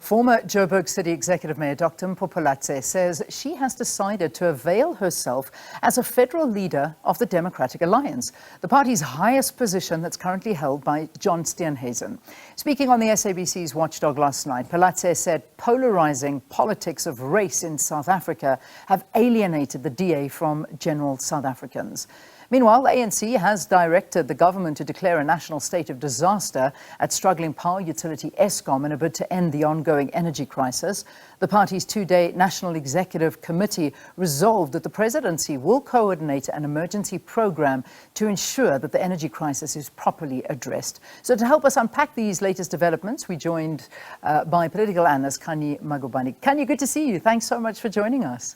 Former Joburg City Executive Mayor Dr Mpho Phalatse says she has decided to avail herself as a federal leader of the Democratic Alliance, the party's highest position that's currently held by John Steenhuizen. Speaking on the SABC's Watchdog last night, Phalatse said polarizing politics of race in South Africa have alienated the DA from general South Africans. Meanwhile, the ANC has directed the government to declare a national state of disaster at struggling power utility Eskom in a bid to end the ongoing energy crisis. The party's two-day National Executive Committee resolved that the presidency will coordinate an emergency program to ensure that the energy crisis is properly addressed. So to help us unpack these latest developments, we joined by political analyst Khanyi Magubane. Khanyi, good to see you. Thanks so much for joining us.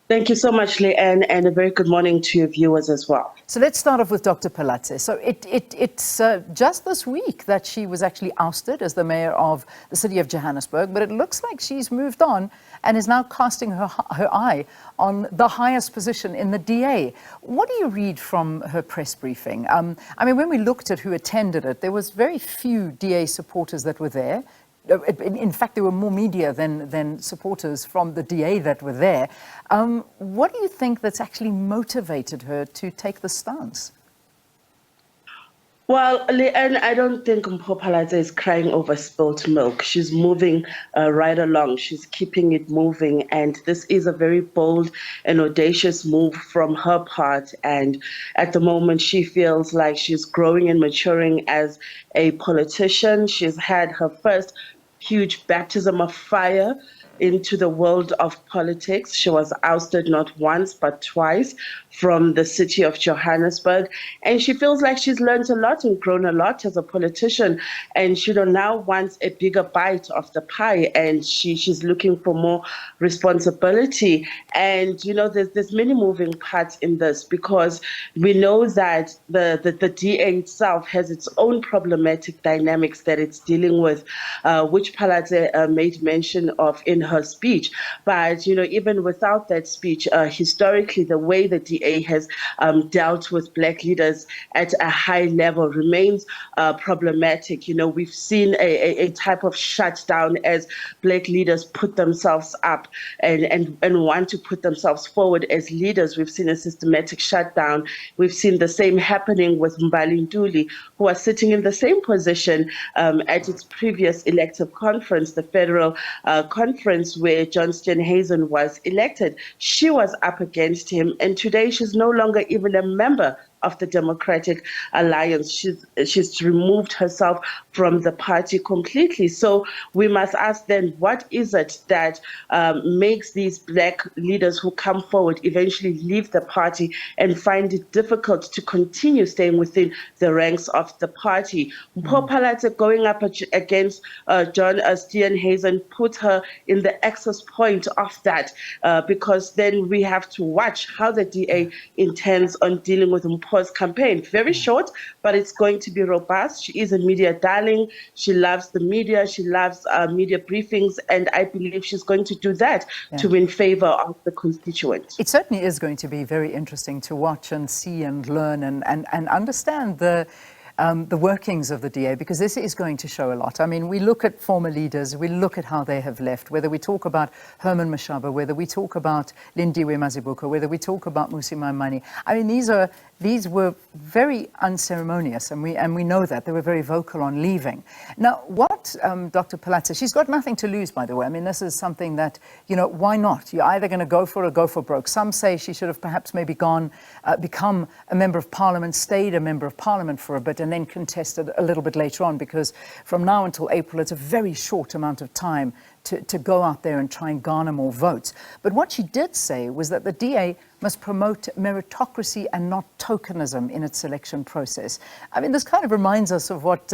Thank you so much, Leanne, and a very good morning to your viewers as well. So let's start off with Dr. Phalatse. So it's just this week that she was actually ousted as the mayor of the city of Johannesburg, but it looks like she's moved on and is now casting her eye on the highest position in the DA. What do you read from her press briefing? I mean, when we looked at who attended it, there was very few DA supporters that were there. In fact, there were more media than supporters from the DA that were there. What do you think that's actually motivated her to take the stance? Well, Leanne, I don't think Mpho Phalatse is crying over spilt milk. She's moving right along. She's keeping it moving. And this is a very bold and audacious move from her part. And at the moment, she feels like she's growing and maturing as a politician. She's had her first huge baptism of fire into the world of politics. She was ousted not once but twice from the city of Johannesburg, and she feels like she's learned a lot and grown a lot as a politician, and she now wants a bigger bite of the pie, and she's looking for more responsibility. And there's many moving parts in this, because we know that the DA itself has its own problematic dynamics that it's dealing with, which Phalatse made mention of in her speech. But even without that speech, historically, the way the DA has dealt with black leaders at a high level remains problematic. We've seen a type of shutdown as black leaders put themselves up and want to put themselves forward as leaders. We've seen a systematic shutdown. We've seen the same happening with Mbali Ntuli, who was sitting in the same position at its previous elective conference, the federal conference where John Steenhuizen was elected. She was up against him, and today she's no longer even a member of the Democratic Alliance. She's removed herself from the party completely. So we must ask then, what is it that makes these black leaders who come forward eventually leave the party and find it difficult to continue staying within the ranks of the party? Mpho Phalatse going up against John Steenhuizen put her in the access point of that, because then we have to watch how the DA intends on dealing with Mpho's campaign. Very short, but it's going to be robust. She is a media darling. She loves the media. She loves media briefings, and I believe she's going to do that to win favor of the constituents. It certainly is going to be very interesting to watch and see and learn and understand the workings of the DA, because this is going to show a lot. I mean, we look at former leaders, we look at how they have left, whether we talk about Herman Mashaba, whether we talk about Lindiwe Mazibuko, whether we talk about Mmusi Maimane. I mean, these were very unceremonious, and we know that. They were very vocal on leaving. Now, what Dr. Phalatse, she's got nothing to lose, by the way. I mean, this is something that, why not? You're either going to go for it or go for broke. Some say she should have perhaps maybe gone, become a member of parliament, stayed a member of parliament for a bit, and then contested a little bit later on, because from now until April, it's a very short amount of time to go out there and try and garner more votes. But what she did say was that the DA must promote meritocracy and not tokenism in its selection process. I mean, this kind of reminds us of what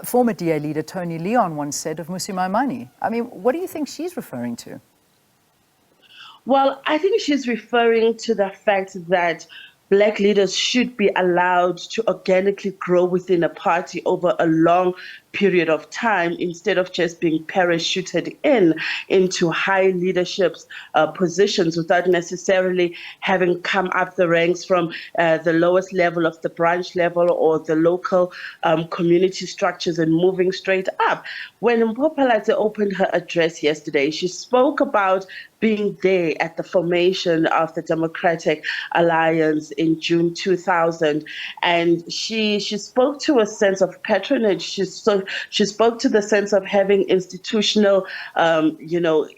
former DA leader Tony Leon once said of Mmusi Maimane. I mean, what do you think she's referring to? Well, I think she's referring to the fact that black leaders should be allowed to organically grow within a party over a long period of time, instead of just being parachuted into high leadership positions without necessarily having come up the ranks from the lowest level of the branch level or the local community structures and moving straight up. When Mpho Phalatse opened her address yesterday, she spoke about being there at the formation of the Democratic Alliance in June 2000. And she spoke to a sense of patronage. She spoke to the sense of having institutional,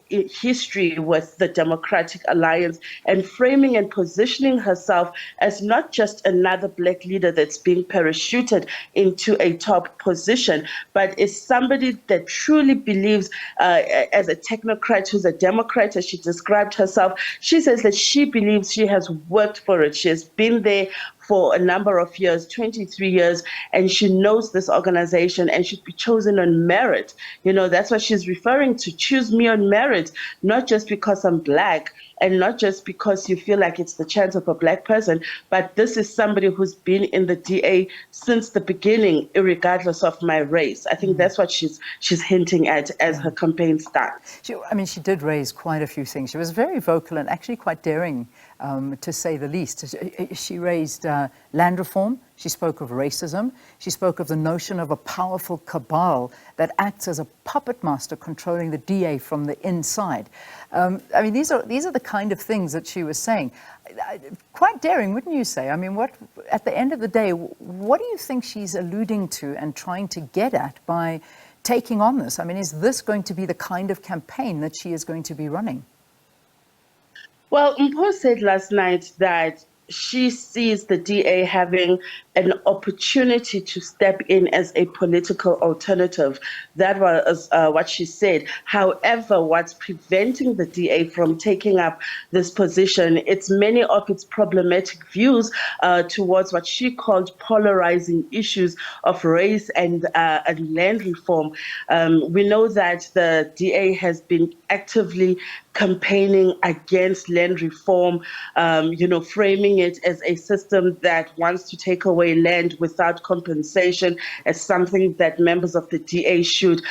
history with the Democratic Alliance, and framing and positioning herself as not just another Black leader that's being parachuted into a top position, but is somebody that truly believes, as a technocrat who's a Democrat, as she described herself. She says that she believes she has worked for it. She has been there for a number of years, 23 years, and she knows this organization and should be chosen on merit. That's what she's referring to. Choose me on merit, not just because I'm Black, and not just because you feel like it's the chance of a Black person, but this is somebody who's been in the DA since the beginning, regardless of my race. I think that's what she's hinting at as her campaign starts. She did raise quite a few things. She was very vocal and actually quite daring, to say the least. She raised land reform. She spoke of racism. She spoke of the notion of a powerful cabal that acts as a puppet master controlling the DA from the inside. These are the kind of things that she was saying. Quite daring, wouldn't you say? What at the end of the day, what do you think she's alluding to and trying to get at by taking on this? Is this going to be the kind of campaign that she is going to be running? Well, Mpho said last night that she sees the DA having an opportunity to step in as a political alternative. That was what she said. However, what's preventing the DA from taking up this position, it's many of its problematic views towards what she called polarizing issues of race and land reform. We know that the DA has been actively campaigning against land reform, framing it as a system that wants to take away land without compensation, as something that members of the DA should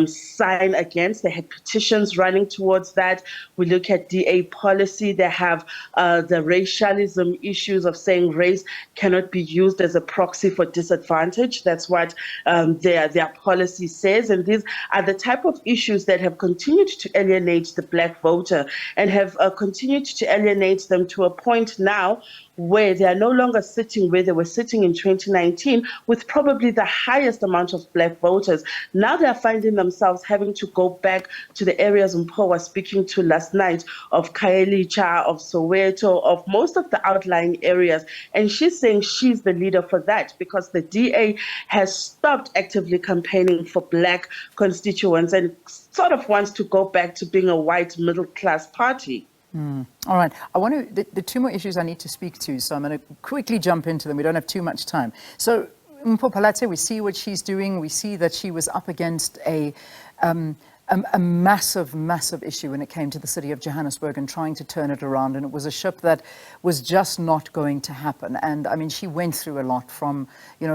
sign against. They had petitions running towards that. We look at DA policy. They have the racialism issues of saying race cannot be used as a proxy for disadvantage. That's what their policy says. And these are the type of issues that have continued to alienate the Black voter and have continued to alienate them to a point now where they are no longer sitting where they were sitting in 2019 with probably the highest amount of Black voters. Now they are finding themselves having to go back to the areas Mpho was speaking to last night, of Khayelitsha, of Soweto, of most of the outlying areas. And she's saying she's the leader for that because the DA has stopped actively campaigning for Black constituents and sort of wants to go back to being a white middle-class party. All right. I want to, the two more issues I need to speak to, so I'm going to quickly jump into them. We don't have too much time. So, Mpho Phalatse, we see what she's doing. We see that she was up against a massive, massive issue when it came to the city of Johannesburg and trying to turn it around. And it was a ship that was just not going to happen. And she went through a lot from,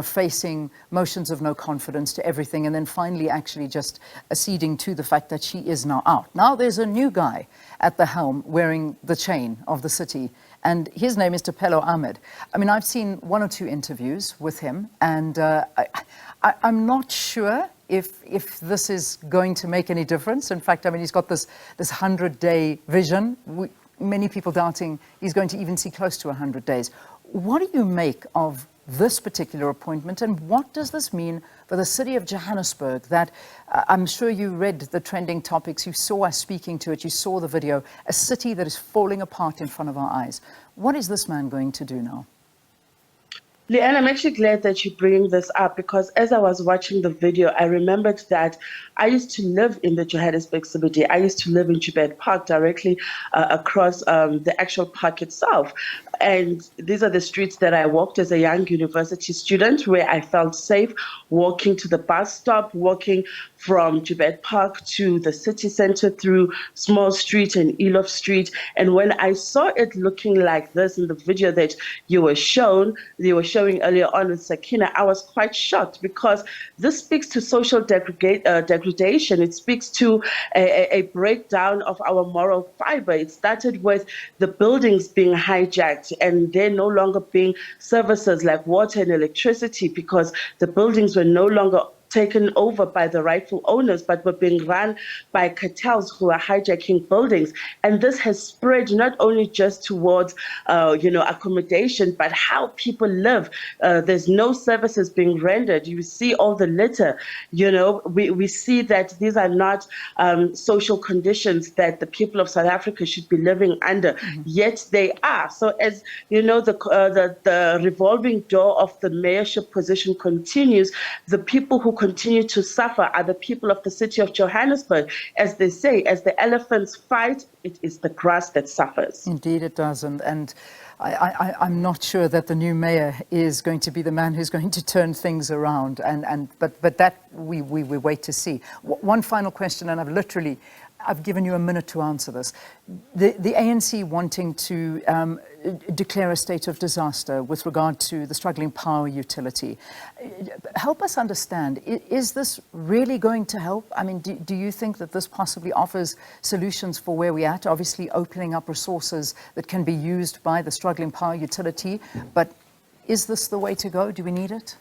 facing motions of no confidence to everything. And then finally actually just acceding to the fact that she is now out. Now there's a new guy at the helm wearing the chain of the city. And his name is Tapelo Ahmed. I've seen one or two interviews with him. And I'm not sure if this is going to make any difference. In fact, he's got this 100-day vision. Many people doubting he's going to even see close to 100 days. What do you make of this particular appointment, and what does this mean for the city of Johannesburg? That I'm sure you read the trending topics, you saw us speaking to it, you saw the video, a city that is falling apart in front of our eyes. What is this man going to do now? Leanne, I'm actually glad that you bring this up because as I was watching the video, I remembered that I used to live in the Johannesburg CBD. I used to live in Joburg Park, directly across the actual park itself. And these are the streets that I walked as a young university student, where I felt safe walking to the bus stop, walking from Joburg Park to the city center through Small Street and Elof Street. And when I saw it looking like this in the video that you were shown showing earlier on with Sakina, I was quite shocked because this speaks to social degradation. It speaks to a breakdown of our moral fiber. It started with the buildings being hijacked and they're no longer being services like water and electricity because the buildings were no longer taken over by the rightful owners, but were being run by cartels who are hijacking buildings. And this has spread not only just towards, accommodation, but how people live. There's no services being rendered. You see all the litter. We see that these are not social conditions that the people of South Africa should be living under, yet they are. So as you know, the revolving door of the mayorship position continues. The people who continue to suffer are the people of the city of Johannesburg. As they say, as the elephants fight, it is the grass that suffers. Indeed it does. And I'm not sure that the new mayor is going to be the man who's going to turn things around. But that we wait to see. One final question, and I've given you a minute to answer this. The ANC wanting to declare a state of disaster with regard to the struggling power utility. Help us understand, is this really going to help? I mean, do you think that this possibly offers solutions for where we're at? Obviously opening up resources that can be used by the struggling power utility, but is this the way to go? Do we need it?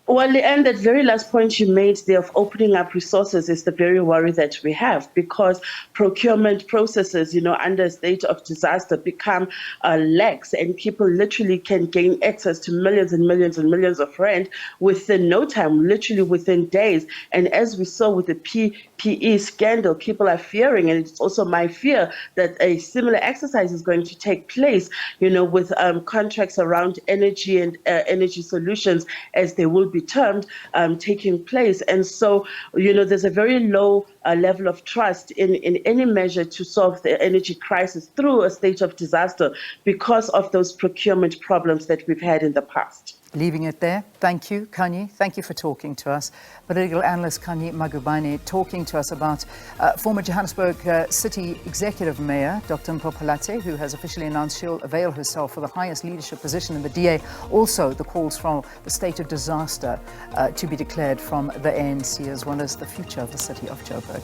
Well, Leanne, that very last point you made there of opening up resources is the very worry that we have, because procurement processes, under a state of disaster become lax, and people literally can gain access to millions and millions and millions of rand within no time, literally within days. And as we saw with the PPE scandal, people are fearing, and it's also my fear, that a similar exercise is going to take place, with contracts around energy and energy solutions, as they will be termed, taking place. And so, there's a very low level of trust in any measure to solve the energy crisis through a state of disaster because of those procurement problems that we've had in the past. Leaving it there. Thank you, Khanyi. Thank you for talking to us. Political analyst Khanyi Magubane talking to us about former Johannesburg City Executive Mayor Dr Mpho Phalatse, who has officially announced she'll avail herself for the highest leadership position in the DA. Also, the calls from the state of disaster to be declared from the ANC, as well as the future of the city of Joburg.